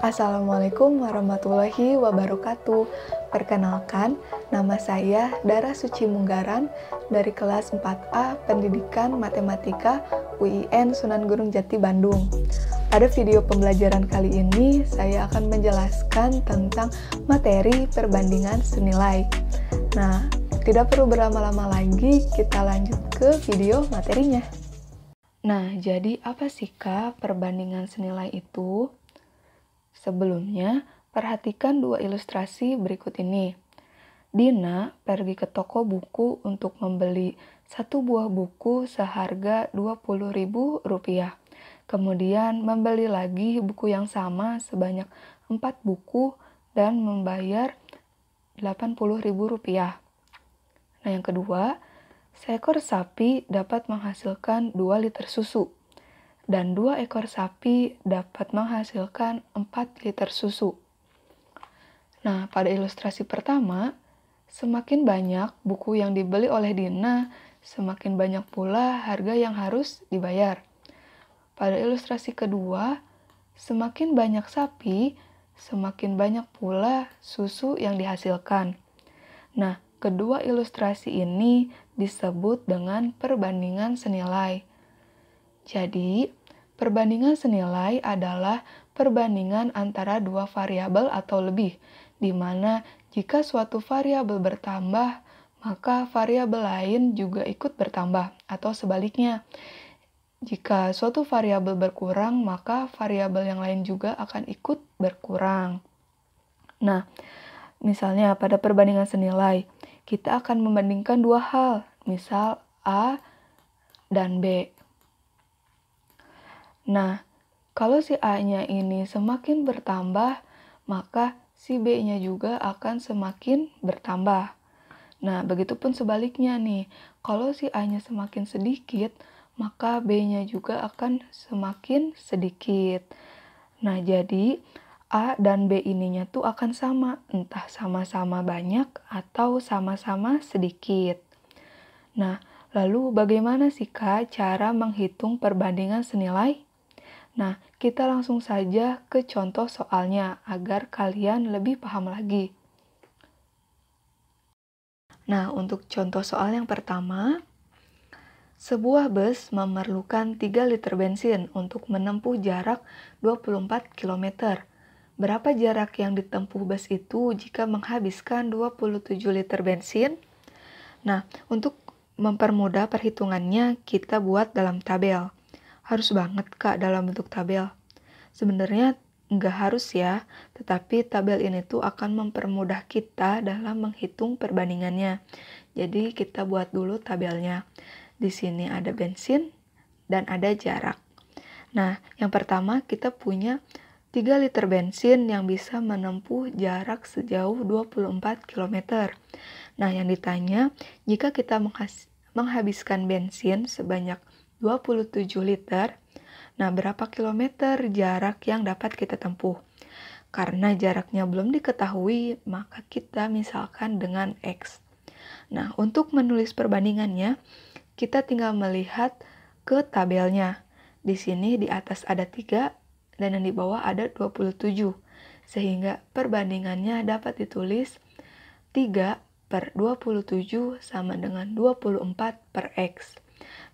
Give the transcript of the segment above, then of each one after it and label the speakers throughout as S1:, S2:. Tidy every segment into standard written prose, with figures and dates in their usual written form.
S1: Assalamualaikum warahmatullahi wabarakatuh. Perkenalkan, nama saya Dara Suci Munggaran dari kelas 4A Pendidikan Matematika UIN Sunan Gunung Jati Bandung. Pada video pembelajaran kali ini, saya akan menjelaskan tentang materi perbandingan senilai. Nah, tidak perlu berlama-lama lagi, kita lanjut ke video materinya. Nah, jadi apa sih Kak perbandingan senilai itu? Sebelumnya, perhatikan dua ilustrasi berikut ini. Dina pergi ke toko buku untuk membeli satu buah buku seharga Rp20.000. Kemudian membeli lagi buku yang sama sebanyak 4 buku dan membayar Rp80.000. Nah, yang kedua, seekor sapi dapat menghasilkan 2 liter susu. Dan 2 ekor sapi dapat menghasilkan 4 liter susu. Nah, pada ilustrasi pertama, semakin banyak buku yang dibeli oleh Dina, semakin banyak pula harga yang harus dibayar. Pada ilustrasi kedua, semakin banyak sapi, semakin banyak pula susu yang dihasilkan. Nah, kedua ilustrasi ini disebut dengan perbandingan senilai. Jadi, perbandingan senilai adalah perbandingan antara dua variabel atau lebih, di mana jika suatu variabel bertambah, maka variabel lain juga ikut bertambah, atau sebaliknya. Jika suatu variabel berkurang, maka variabel yang lain juga akan ikut berkurang. Nah, misalnya pada perbandingan senilai, kita akan membandingkan dua hal, misal A dan B. Nah, kalau si A-nya ini semakin bertambah, maka si B-nya juga akan semakin bertambah. Nah, begitupun sebaliknya nih. Kalau si A-nya semakin sedikit, maka B-nya juga akan semakin sedikit. Nah, jadi A dan B ininya tuh akan sama, entah sama-sama banyak atau sama-sama sedikit. Nah, lalu bagaimana sih Kak cara menghitung perbandingan senilai? Nah, kita langsung saja ke contoh soalnya agar kalian lebih paham lagi. Nah, untuk contoh soal yang pertama, sebuah bus memerlukan 3 liter bensin untuk menempuh jarak 24 km. Berapa jarak yang ditempuh bus itu jika menghabiskan 27 liter bensin? Nah, untuk mempermudah perhitungannya, kita buat dalam tabel. Harus banget Kak dalam bentuk tabel. Sebenarnya nggak harus ya, tetapi tabel ini tuh akan mempermudah kita dalam menghitung perbandingannya. Jadi kita buat dulu tabelnya. Di sini ada bensin dan ada jarak. Nah, yang pertama kita punya 3 liter bensin yang bisa menempuh jarak sejauh 24 km. Nah, yang ditanya, jika kita menghabiskan bensin sebanyak 27 liter, nah berapa kilometer jarak yang dapat kita tempuh? Karena jaraknya belum diketahui, maka kita misalkan dengan X. Nah, untuk menulis perbandingannya, kita tinggal melihat ke tabelnya. Di sini di atas ada 3 dan yang di bawah ada 27. Sehingga perbandingannya dapat ditulis 3/27 sama dengan 24 per X.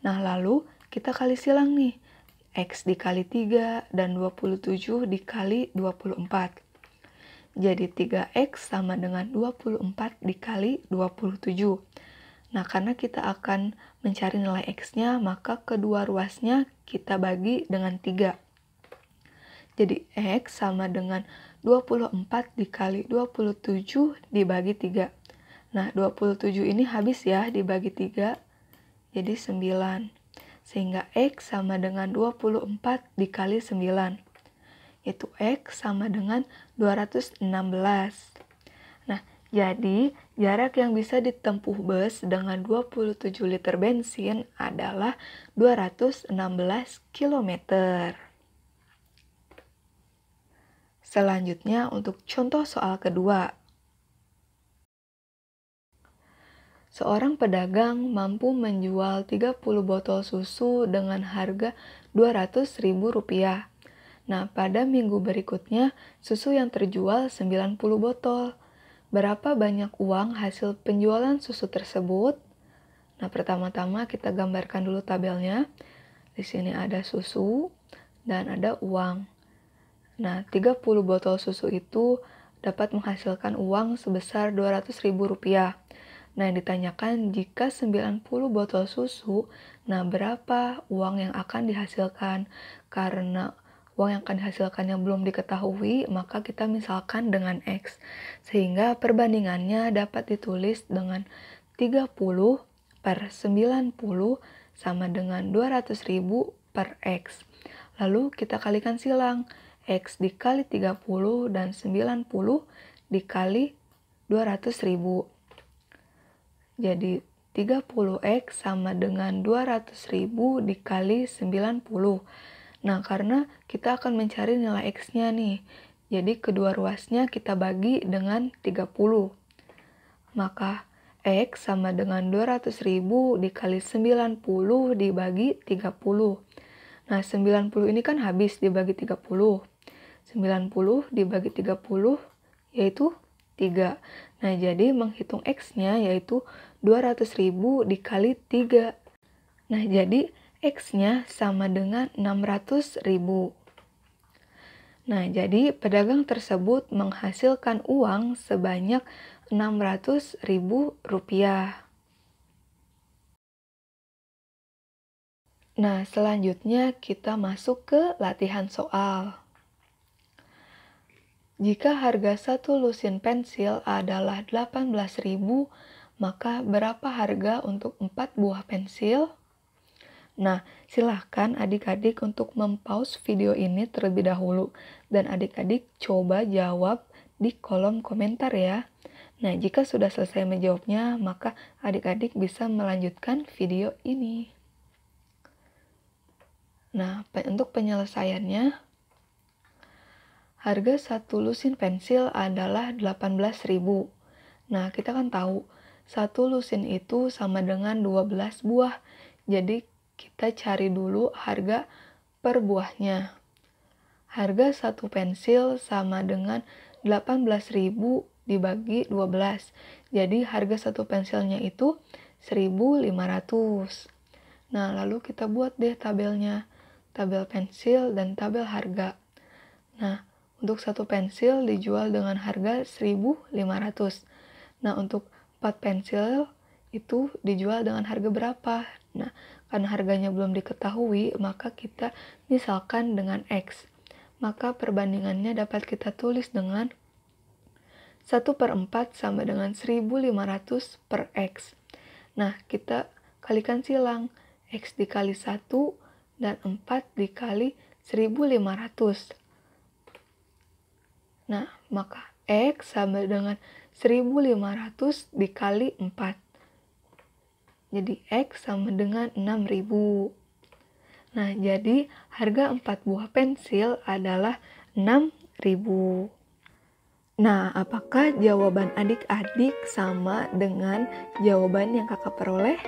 S1: Nah, lalu kita kali silang nih. X dikali 3 dan 27 dikali 24. Jadi 3X sama dengan 24 dikali 27. Nah, karena kita akan mencari nilai X-nya, maka kedua ruasnya kita bagi dengan 3. Jadi X sama dengan 24 dikali 27 dibagi 3. Nah, 27 ini habis ya dibagi 3. Jadi 9, sehingga X sama dengan 24 dikali 9, yaitu X sama dengan 216. Nah, jadi jarak yang bisa ditempuh bus dengan 27 liter bensin adalah 216 km. Selanjutnya untuk contoh soal kedua. Seorang pedagang mampu menjual 30 botol susu dengan harga Rp200.000. Nah, pada minggu berikutnya, susu yang terjual 90 botol. Berapa banyak uang hasil penjualan susu tersebut? Nah, pertama-tama kita gambarkan dulu tabelnya. Di sini ada susu dan ada uang. Nah, 30 botol susu itu dapat menghasilkan uang sebesar Rp200.000. Nah, yang ditanyakan jika 90 botol susu, nah berapa uang yang akan dihasilkan? Karena uang yang akan dihasilkannya belum diketahui, maka kita misalkan dengan X. Sehingga perbandingannya dapat ditulis dengan 30 per 90 sama dengan 200.000 per X. Lalu kita kalikan silang. X dikali 30 dan 90 dikali 200.000. Jadi 30X sama dengan 200.000 dikali 90. Nah, karena kita akan mencari nilai X-nya nih. Jadi kedua ruasnya kita bagi dengan 30. Maka X sama dengan 200.000 dikali 90 dibagi 30. Nah, 90 ini kan habis dibagi 30. 90 dibagi 30 yaitu 3. Nah, jadi menghitung X-nya yaitu 200.000 dikali 3. Nah, jadi X-nya sama dengan 600.000. Nah, jadi pedagang tersebut menghasilkan uang sebanyak Rp600.000. Nah, selanjutnya kita masuk ke latihan soal. Jika harga satu lusin pensil adalah 18.000, maka berapa harga untuk 4 buah pensil? Nah, silahkan adik-adik untuk mempause video ini terlebih dahulu, dan adik-adik coba jawab di kolom komentar ya. Nah, jika sudah selesai menjawabnya, maka adik-adik bisa melanjutkan video ini. Nah, untuk penyelesaiannya, harga satu lusin pensil adalah 18.000. Nah, kita kan tahu, satu lusin itu sama dengan 12 buah. Jadi, kita cari dulu harga per buahnya. Harga satu pensil sama dengan 18.000 dibagi 12. Jadi, harga satu pensilnya itu 1.500. Nah, lalu kita buat deh tabelnya. Tabel pensil dan tabel harga. Nah, untuk satu pensil dijual dengan harga 1.500. Nah, untuk 4 pensil itu dijual dengan harga berapa? Nah, karena harganya belum diketahui, maka kita misalkan dengan X. Maka perbandingannya dapat kita tulis dengan 1/4 sama dengan 1.500 per X. Nah, kita kalikan silang. X dikali 1 dan 4 dikali 1.500. Nah, maka X sama dengan 1.500 dikali 4. Jadi X sama dengan 6.000. Nah, jadi harga 4 buah pensil adalah 6.000. Nah, apakah jawaban adik-adik sama dengan jawaban yang kakak peroleh?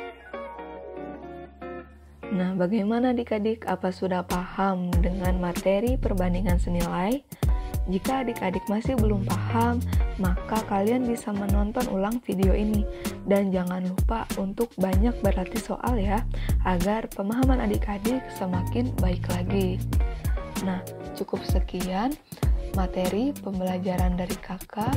S1: Nah, bagaimana adik-adik? Apa sudah paham dengan materi perbandingan senilai? Jika adik-adik masih belum paham, maka kalian bisa menonton ulang video ini. Dan jangan lupa untuk banyak berlatih soal ya, agar pemahaman adik-adik semakin baik lagi. Nah, cukup sekian materi pembelajaran dari kakak.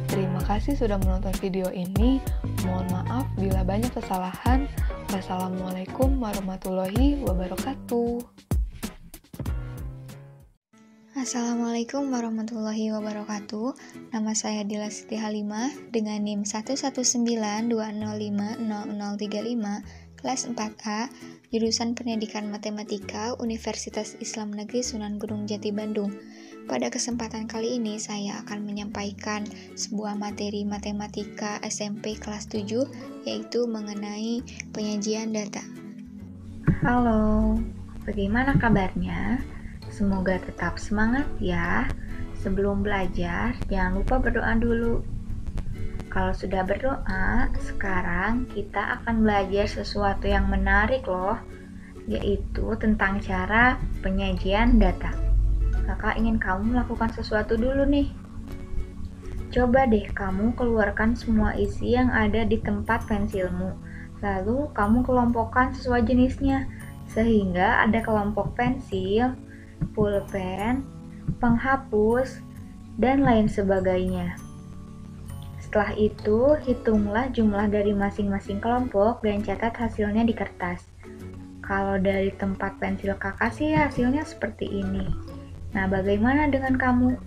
S1: Terima kasih sudah menonton video ini. Mohon maaf bila banyak kesalahan. Wassalamualaikum warahmatullahi wabarakatuh.
S2: Assalamualaikum warahmatullahi wabarakatuh. Nama saya Dila Siti Halimah dengan NIM 11920500035, kelas 4A, jurusan Pendidikan Matematika, Universitas Islam Negeri Sunan Gunung Jati Bandung. Pada kesempatan kali ini saya akan menyampaikan sebuah materi matematika SMP kelas 7, yaitu mengenai penyajian data.
S3: Halo, bagaimana kabarnya? Semoga tetap semangat ya. Sebelum belajar, jangan lupa berdoa dulu. kalau sudah berdoa, sekarang kita akan belajar sesuatu yang menarik loh, yaitu tentang cara penyajian data. Kakak ingin kamu melakukan sesuatu dulu nih. Coba deh kamu keluarkan semua isi yang ada di tempat pensilmu, lalu kamu kelompokkan sesuai jenisnya, sehingga ada kelompok pensil, pulpen, penghapus, dan lain sebagainya. Setelah itu, hitunglah jumlah dari masing-masing kelompok dan catat hasilnya di kertas. Kalau dari tempat pensil kakak sih hasilnya seperti ini. Nah, bagaimana dengan kamu?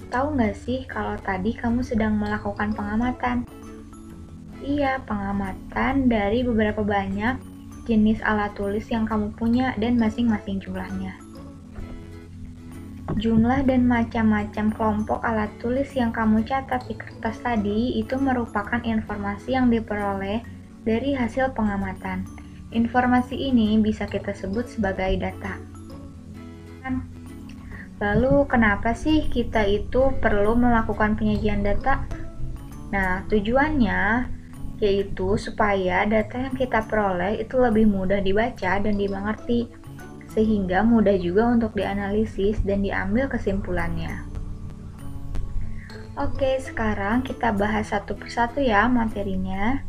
S3: Tahu nggak sih kalau tadi kamu sedang melakukan pengamatan? Iya, pengamatan dari beberapa banyak jenis alat tulis yang kamu punya dan masing-masing jumlahnya. Jumlah dan macam-macam kelompok alat tulis yang kamu catat di kertas tadi itu merupakan informasi yang diperoleh dari hasil pengamatan. Informasi ini bisa kita sebut sebagai data. Lalu kenapa sih kita itu perlu melakukan penyajian data? Nah, tujuannya yaitu supaya data yang kita peroleh itu lebih mudah dibaca dan dimengerti, sehingga mudah juga untuk dianalisis dan diambil kesimpulannya. Oke, sekarang kita bahas satu persatu ya materinya.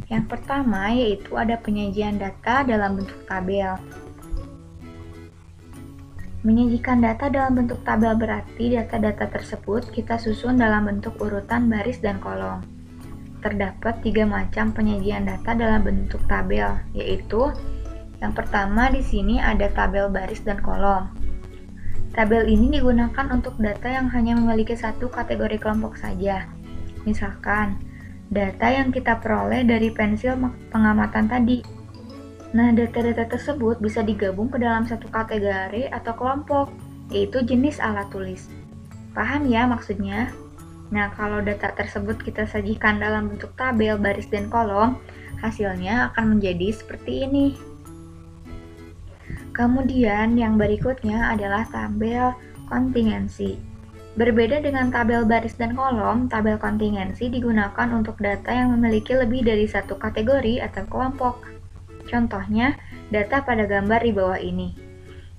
S3: Yang pertama yaitu ada penyajian data dalam bentuk tabel. Menyajikan data dalam bentuk tabel berarti data-data tersebut kita susun dalam bentuk urutan baris dan kolom. Terdapat 3 macam penyajian data dalam bentuk tabel, yaitu yang pertama di sini ada tabel baris dan kolom. Tabel ini digunakan untuk data yang hanya memiliki satu kategori kelompok saja. Misalkan, data yang kita peroleh dari pensil pengamatan tadi. Nah, data-data tersebut bisa digabung ke dalam satu kategori atau kelompok, yaitu jenis alat tulis. Paham ya maksudnya? Nah, kalau data tersebut kita sajikan dalam bentuk tabel, baris, dan kolom, hasilnya akan menjadi seperti ini. Kemudian yang berikutnya adalah tabel kontingensi. Berbeda dengan tabel baris dan kolom, tabel kontingensi digunakan untuk data yang memiliki lebih dari satu kategori atau kelompok. Contohnya, data pada gambar di bawah ini.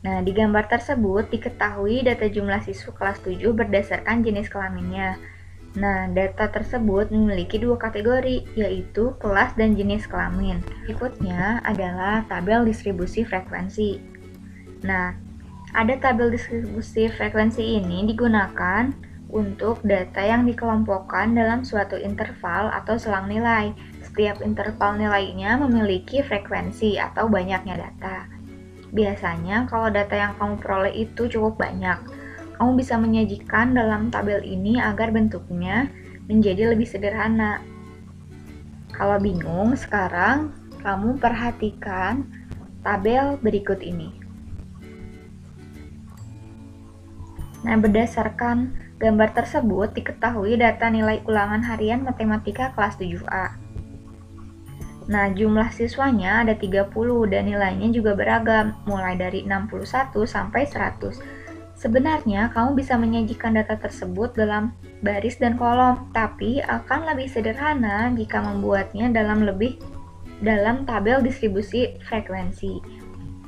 S3: Nah, di gambar tersebut diketahui data jumlah siswa kelas 7 berdasarkan jenis kelaminnya. Nah, data tersebut memiliki 2 kategori, yaitu kelas dan jenis kelamin. Berikutnya adalah tabel distribusi frekuensi. Nah, ada tabel distribusi frekuensi ini digunakan untuk data yang dikelompokkan dalam suatu interval atau selang nilai. Setiap interval nilainya memiliki frekuensi atau banyaknya data. Biasanya, kalau data yang kamu peroleh itu cukup banyak, kamu bisa menyajikan dalam tabel ini agar bentuknya menjadi lebih sederhana. Kalau bingung, sekarang kamu perhatikan tabel berikut ini. Nah, berdasarkan gambar tersebut diketahui data nilai ulangan harian matematika kelas 7A. Nah, jumlah siswanya ada 30 dan nilainya juga beragam, mulai dari 61 sampai 100. Sebenarnya, kamu bisa menyajikan data tersebut dalam baris dan kolom, tapi akan lebih sederhana jika membuatnya dalam tabel distribusi frekuensi.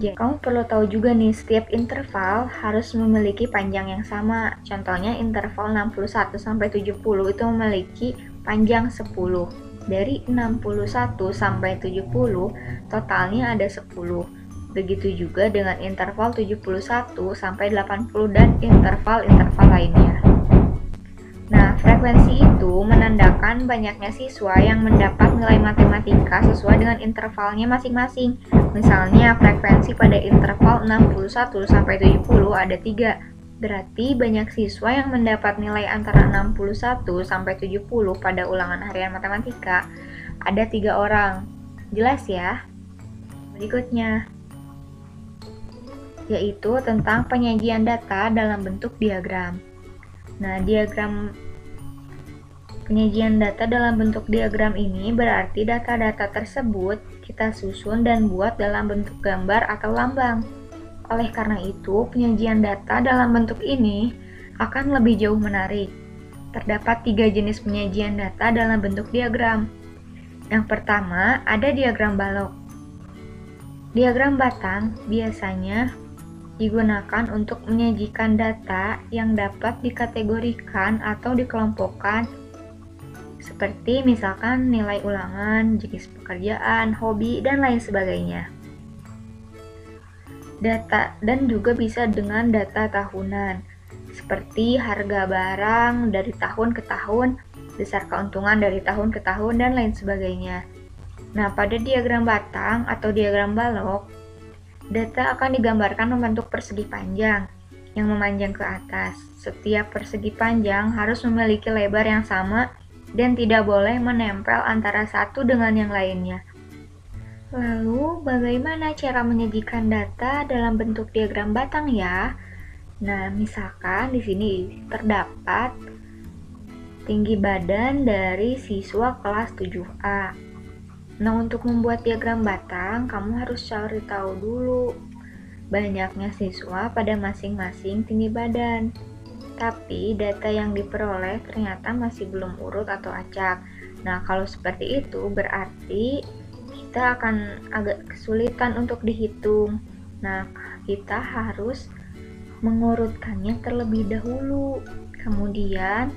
S3: Jadi, kamu perlu tahu juga nih, setiap interval harus memiliki panjang yang sama. Contohnya, interval 61 sampai 70 itu memiliki panjang 10. Dari 61 sampai 70, totalnya ada 10. Begitu juga dengan interval 71 sampai 80 dan interval-interval lainnya. Nah, frekuensi itu menandakan banyaknya siswa yang mendapat nilai matematika sesuai dengan intervalnya masing-masing. Misalnya, frekuensi pada interval 61 sampai 70 ada 3. Berarti banyak siswa yang mendapat nilai antara 61 sampai 70 pada ulangan harian matematika ada 3 orang. Jelas ya? Berikutnya, yaitu tentang penyajian data dalam bentuk diagram. Nah, diagram penyajian data dalam bentuk diagram ini berarti data-data tersebut kita susun dan buat dalam bentuk gambar atau lambang. Oleh karena itu, penyajian data dalam bentuk ini akan lebih jauh menarik. Terdapat 3 jenis penyajian data dalam bentuk diagram. Yang pertama, ada diagram balok. Diagram batang biasanya digunakan untuk menyajikan data yang dapat dikategorikan atau dikelompokkan seperti misalkan nilai ulangan, jenis pekerjaan, hobi, dan lain sebagainya. Data dan juga bisa dengan data tahunan seperti harga barang dari tahun ke tahun, besar keuntungan dari tahun ke tahun, dan lain sebagainya. Nah, pada diagram batang atau diagram balok, data akan digambarkan membentuk persegi panjang yang memanjang ke atas. Setiap persegi panjang harus memiliki lebar yang sama dan tidak boleh menempel antara satu dengan yang lainnya. Lalu, bagaimana cara menyajikan data dalam bentuk diagram batang ya? Nah, misalkan di sini terdapat tinggi badan dari siswa kelas 7A. Nah, untuk membuat diagram batang, kamu harus cari tahu dulu banyaknya siswa pada masing-masing tinggi badan. Tapi data yang diperoleh ternyata masih belum urut atau acak. Nah, kalau seperti itu berarti kita akan agak kesulitan untuk dihitung. Nah, kita harus mengurutkannya terlebih dahulu. Kemudian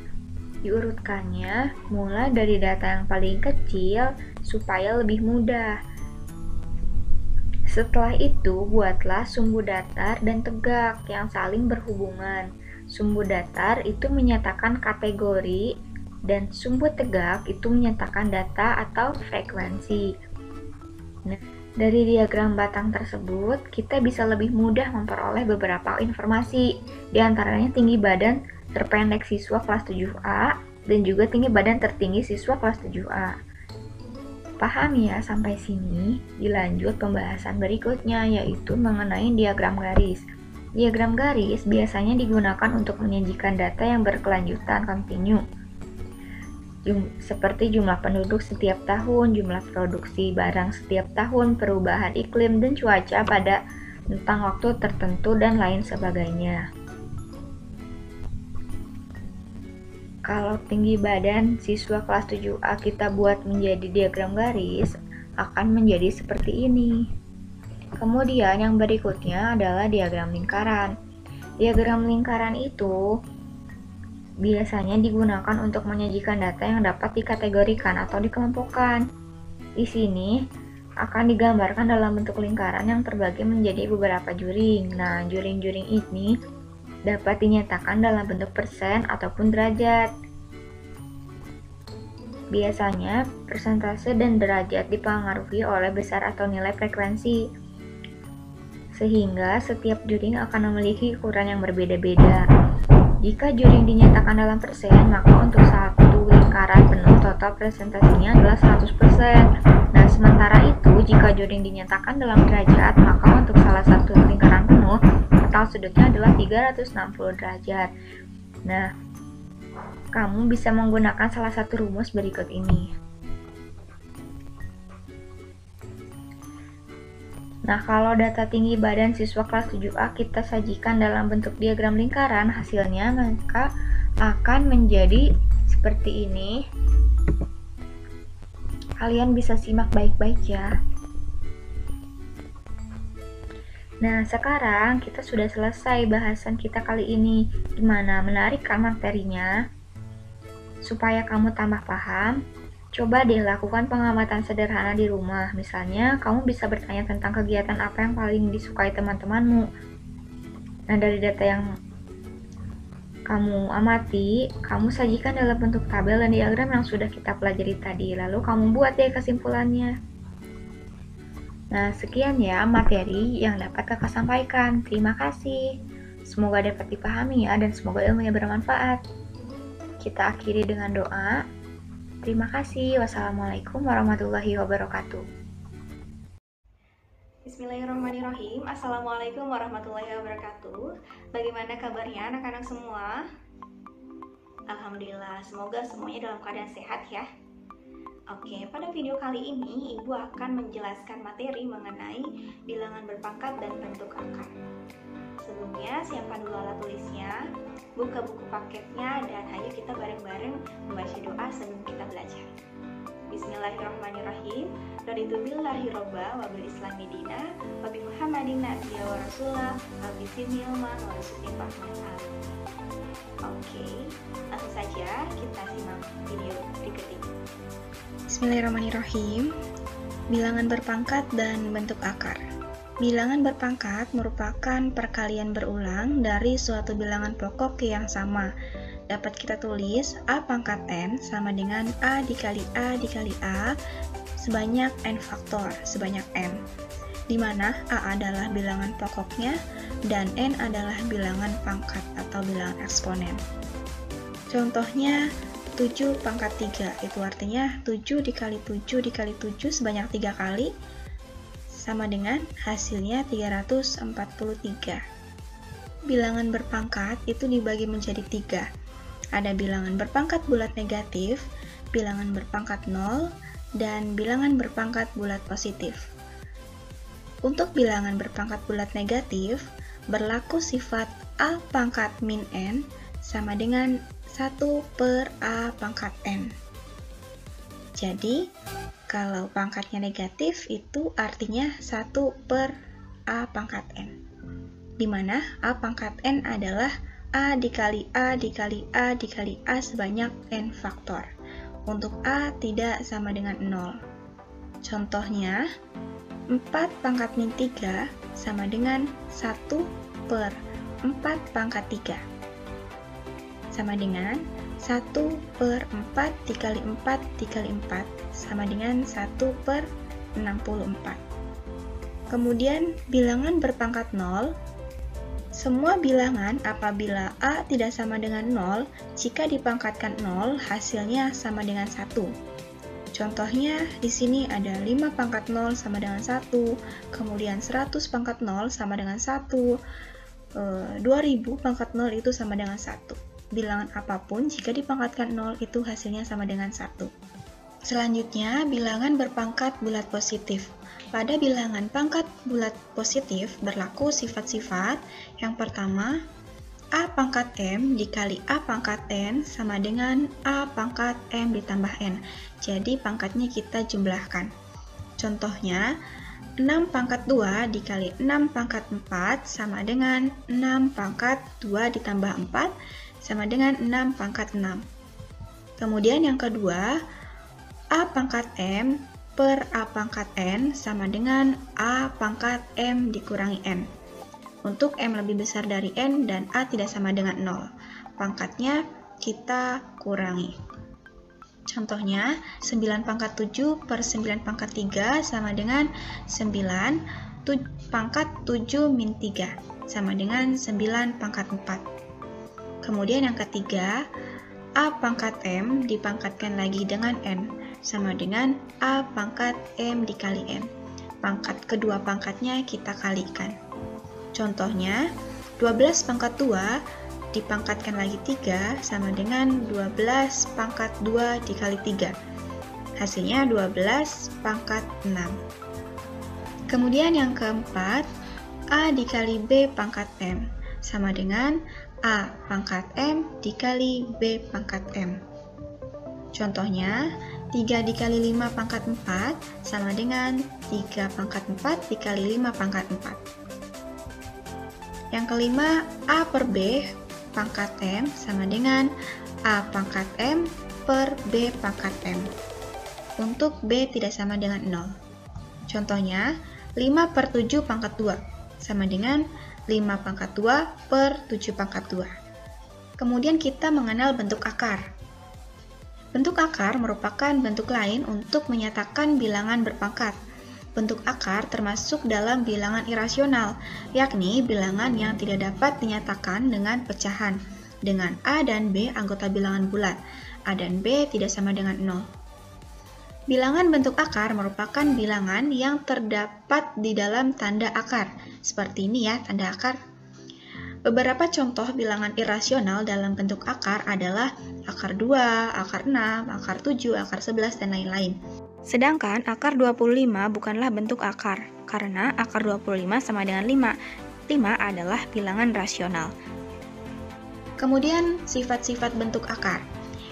S3: diurutkannya mulai dari data yang paling kecil supaya lebih mudah. Setelah itu, buatlah sumbu datar dan tegak yang saling berhubungan. Sumbu datar itu menyatakan kategori dan sumbu tegak itu menyatakan data atau frekuensi. Nah, dari diagram batang tersebut, kita bisa lebih mudah memperoleh beberapa informasi, di antaranya tinggi badan terpendek siswa kelas 7A dan juga tinggi badan tertinggi siswa kelas 7A. Paham ya sampai sini? Dilanjut pembahasan berikutnya, yaitu mengenai diagram garis. Diagram garis biasanya digunakan untuk menyajikan data yang berkelanjutan kontinu, seperti jumlah penduduk setiap tahun, jumlah produksi barang setiap tahun, perubahan iklim dan cuaca pada tentang waktu tertentu, dan lain sebagainya. Kalau tinggi badan siswa kelas 7A kita buat menjadi diagram garis, akan menjadi seperti ini. Kemudian yang berikutnya adalah diagram lingkaran. Diagram lingkaran itu biasanya digunakan untuk menyajikan data yang dapat dikategorikan atau dikelompokkan. Di sini akan digambarkan dalam bentuk lingkaran yang terbagi menjadi beberapa juring. Nah, juring-juring ini dapat dinyatakan dalam bentuk persen ataupun derajat. Biasanya, persentase dan derajat dipengaruhi oleh besar atau nilai frekuensi, sehingga setiap juring akan memiliki ukuran yang berbeda-beda. Jika juring dinyatakan dalam persen, maka untuk satu lingkaran penuh total presentasinya adalah 100%. Nah, sementara itu, jika juring dinyatakan dalam derajat, maka untuk salah satu lingkaran penuh, total sudutnya adalah 360 derajat. Nah, kamu bisa menggunakan salah satu rumus berikut ini. Nah, kalau data tinggi badan siswa kelas 7A kita sajikan dalam bentuk diagram lingkaran, hasilnya maka akan menjadi seperti ini. Kalian bisa simak baik-baik ya. Nah, sekarang kita sudah selesai bahasan kita kali ini. Gimana, menarik kan materinya? Supaya kamu tambah paham, coba deh lakukan pengamatan sederhana di rumah. Misalnya, kamu bisa bertanya tentang kegiatan apa yang paling disukai teman-temanmu. Nah, dari data yang kamu amati, kamu sajikan dalam bentuk tabel dan diagram yang sudah kita pelajari tadi. Lalu kamu buat deh kesimpulannya. Nah, sekian ya materi yang dapat kakak sampaikan. Terima kasih. Semoga dapat dipahami ya, dan semoga ilmunya bermanfaat. Kita akhiri dengan doa. Terima kasih. Wassalamualaikum warahmatullahi wabarakatuh.
S1: Bismillahirrahmanirrahim. Assalamualaikum warahmatullahi wabarakatuh. Bagaimana kabarnya anak-anak semua? Alhamdulillah, semoga semuanya dalam keadaan sehat ya. Oke, pada video kali ini Ibu akan menjelaskan materi mengenai bilangan berpangkat dan bentuk angka.
S4: Sebelumnya, siapkan dulu alat tulisnya, buka buku paketnya, dan ayo kita bareng-bareng membaca doa sebelum kita belajar. Bismillahirrahmanirrahim. Raditu billahi robba wa bil islami dina wa bi Muhammadin nabiyya wa rasulah wa bi sinil man wa rasulin fahman. Oke, langsung saja kita simak video berikut ini.
S2: Bismillahirrahmanirrahim. Bilangan berpangkat dan bentuk akar. Bilangan berpangkat merupakan perkalian berulang dari suatu bilangan pokok yang sama. Dapat kita tulis A pangkat N sama dengan A dikali A dikali A sebanyak N faktor, sebanyak N, di mana A adalah bilangan pokoknya dan N adalah bilangan pangkat atau bilangan eksponen. Contohnya 7 pangkat 3, itu artinya 7 dikali 7 dikali 7 sebanyak 3 kali sama dengan hasilnya 343. Bilangan berpangkat itu dibagi menjadi 3. Ada bilangan berpangkat bulat negatif, bilangan berpangkat 0, dan bilangan berpangkat bulat positif. Untuk bilangan berpangkat bulat negatif, berlaku sifat A pangkat min N sama dengan 1 per A pangkat N. Jadi, kalau pangkatnya negatif itu artinya 1 per A pangkat N, di mana A pangkat N adalah A dikali A dikali A dikali A sebanyak N faktor. Untuk A tidak sama dengan 0. Contohnya, 4 pangkat min 3 sama dengan 1 per 4 pangkat 3. Sama dengan 1 per 4 dikali 4 dikali 4 sama dengan 1 per 64. Kemudian bilangan berpangkat 0. Semua bilangan apabila A tidak sama dengan 0, jika dipangkatkan 0, hasilnya sama dengan 1. Contohnya, di sini ada 5 pangkat 0 sama dengan 1, kemudian 100 pangkat 0 sama dengan 1, 2000 pangkat 0 itu sama dengan 1. Bilangan apapun, jika dipangkatkan 0, itu hasilnya sama dengan 1. Selanjutnya, bilangan berpangkat bulat positif. Pada bilangan pangkat bulat positif berlaku sifat-sifat. Yang pertama, A pangkat M dikali A pangkat N sama dengan A pangkat M ditambah N. Jadi pangkatnya kita jumlahkan. Contohnya, 6 pangkat 2 dikali 6 pangkat 4 sama dengan 6 pangkat 2 ditambah 4 sama dengan 6 pangkat 6. Kemudian yang kedua, A pangkat M per A pangkat N sama dengan A pangkat M dikurangi N. Untuk M lebih besar dari N dan A tidak sama dengan 0, pangkatnya kita kurangi. Contohnya, 9 pangkat 7 per 9 pangkat 3 sama dengan 9 pangkat 7 min 3 sama dengan 9 pangkat 4. Kemudian yang ketiga, A pangkat M dipangkatkan lagi dengan N sama dengan A pangkat M dikali N. Pangkat kedua pangkatnya kita kalikan. Contohnya, 12 pangkat 2 dipangkatkan lagi 3 sama dengan 12 pangkat 2 dikali 3. Hasilnya 12 pangkat 6. Kemudian yang keempat, A dikali B pangkat M sama dengan A pangkat M dikali B pangkat M. Contohnya, 3 dikali 5 pangkat 4 sama dengan 3 pangkat 4 dikali 5 pangkat 4. Yang kelima, A per B pangkat M sama dengan A pangkat M per B pangkat M. Untuk B tidak sama dengan 0. Contohnya, 5 per 7 pangkat 2 sama dengan 5 pangkat 2 per 7 pangkat 2. Kemudian kita mengenal bentuk akar. Bentuk akar merupakan bentuk lain untuk menyatakan bilangan berpangkat. Bentuk akar termasuk dalam bilangan irasional, yakni bilangan yang tidak dapat dinyatakan dengan pecahan, dengan A dan B anggota bilangan bulat, A dan B tidak sama dengan 0. Bilangan bentuk akar merupakan bilangan yang terdapat di dalam tanda akar. Seperti ini ya, tanda akar. Beberapa contoh bilangan irasional dalam bentuk akar adalah akar 2, akar 6, akar 7, akar 11, dan lain-lain. Sedangkan akar 25 bukanlah bentuk akar, karena akar 25 sama dengan 5,
S4: 5 adalah bilangan rasional.
S2: Kemudian sifat-sifat bentuk akar.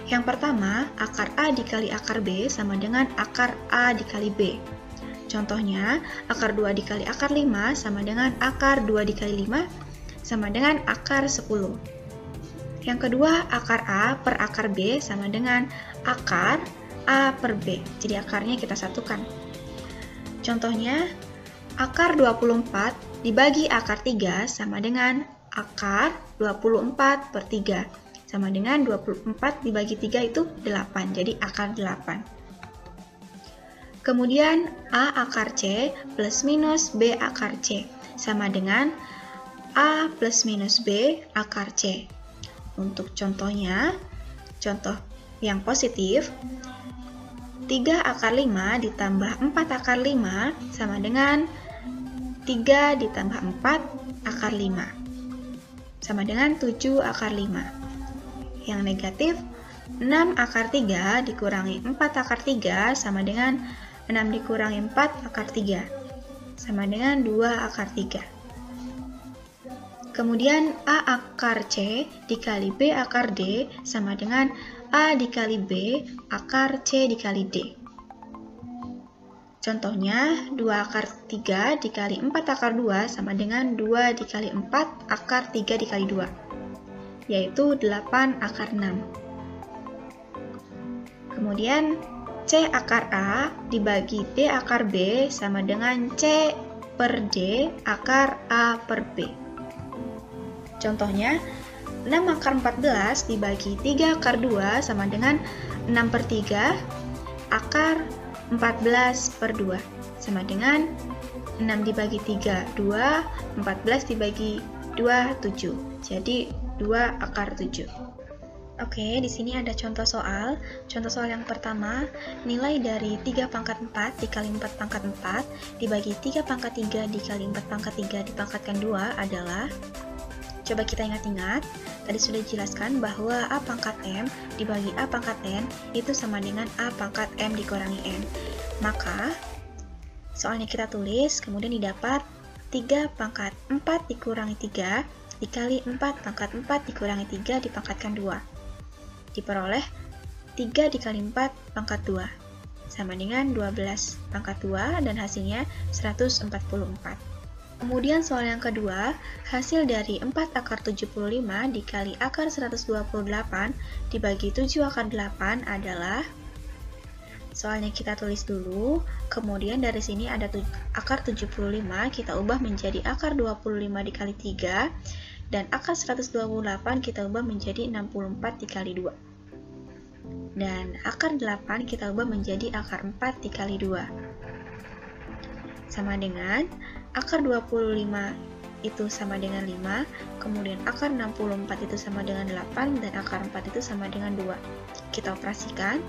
S2: Yang pertama, akar A dikali akar B sama dengan akar A dikali B. Contohnya, akar 2 dikali akar 5 sama dengan akar 2 dikali 5 sama dengan akar 10. Yang kedua, akar A per akar B sama dengan akar A per B. Jadi akarnya kita satukan. Contohnya, akar 24 dibagi akar 3 sama dengan akar 24 per 3. Sama dengan 24 dibagi 3 itu 8, jadi akar 8. Kemudian A akar C plus minus B akar C sama dengan A plus minus B akar C. Untuk contohnya, contoh yang positif, 3 akar 5 ditambah 4 akar 5 sama dengan 3 ditambah 4 akar 5. Sama dengan 7 akar 5. Yang negatif, 6 akar 3 dikurangi 4 akar 3 sama dengan 6 dikurangi 4 akar 3. Sama dengan 2 akar 3. Kemudian A akar C dikali B akar D sama dengan A dikali B akar C dikali D. Contohnya, 2 akar 3 dikali 4 akar 2 sama dengan 2 dikali 4 akar 3 dikali 2, yaitu 8 akar 6. Kemudian, C akar A dibagi D akar B sama dengan C per D akar A per B. Contohnya, 6 akar 14 dibagi 3 akar 2 sama dengan 6 per 3 akar 14 per 2 sama dengan 6 dibagi 3, 2, 14 dibagi 2, 7. Jadi 2 akar 7. Oke, di sini ada contoh soal. Contoh soal yang pertama, nilai dari 3 pangkat 4 dikali 4 pangkat 4 dibagi 3 pangkat 3 dikali 4 pangkat 3 dipangkatkan 2 adalah. Coba kita ingat-ingat, tadi sudah dijelaskan bahwa A pangkat M dibagi A pangkat N itu sama dengan A pangkat M dikurangi N. Maka, soalnya kita tulis, kemudian didapat 3 pangkat 4 dikurangi 3 dikali 4 pangkat 4 dikurangi 3 dipangkatkan 2. Diperoleh 3 dikali 4 pangkat 2 sama dengan 12 pangkat 2 dan hasilnya 144. Kemudian soal yang kedua, hasil dari 4 akar 75 dikali akar 128 dibagi 7 akar 8 adalah. Soalnya kita tulis dulu, kemudian dari sini ada akar 75, kita ubah menjadi akar 25 dikali 3, dan akar 128 kita ubah menjadi 64 dikali 2. Dan akar 8 kita ubah menjadi akar 4 dikali 2. Sama dengan akar 25 itu sama dengan 5, kemudian akar 64 itu sama dengan 8, dan akar 4 itu sama dengan 2. Kita operasikan.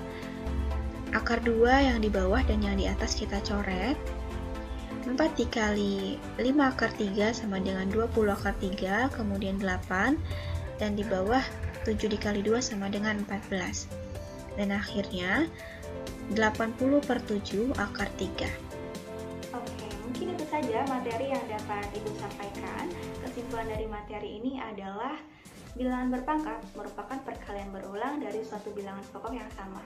S2: Akar 2 yang di bawah dan yang di atas kita coret. 4 dikali 5 akar 3 sama dengan 20 akar 3, kemudian 8, dan di bawah 7 dikali 2 sama dengan 14. Dan akhirnya 80 per 7 akar 3.
S4: Oke, mungkin itu saja materi yang dapat Ibu sampaikan. Kesimpulan dari materi ini adalah bilangan berpangkat merupakan perkalian berulang dari suatu bilangan pokok yang sama.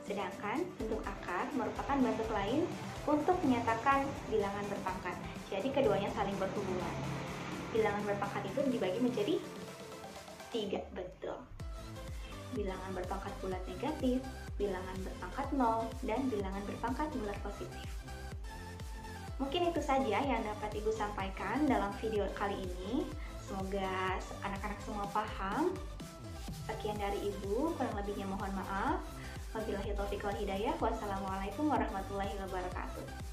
S4: Sedangkan bentuk akar merupakan bentuk lain untuk menyatakan bilangan berpangkat. Jadi keduanya saling berhubungan. Bilangan berpangkat itu dibagi menjadi 3, betul. Bilangan berpangkat bulat negatif, bilangan berpangkat 0, dan bilangan berpangkat bulat positif. Mungkin itu saja yang dapat Ibu sampaikan dalam video kali ini. Semoga anak-anak semua paham. Sekian dari Ibu, kurang lebihnya mohon maaf. Wabillahi taufiq wal hidayah. Wassalamualaikum warahmatullahi wabarakatuh.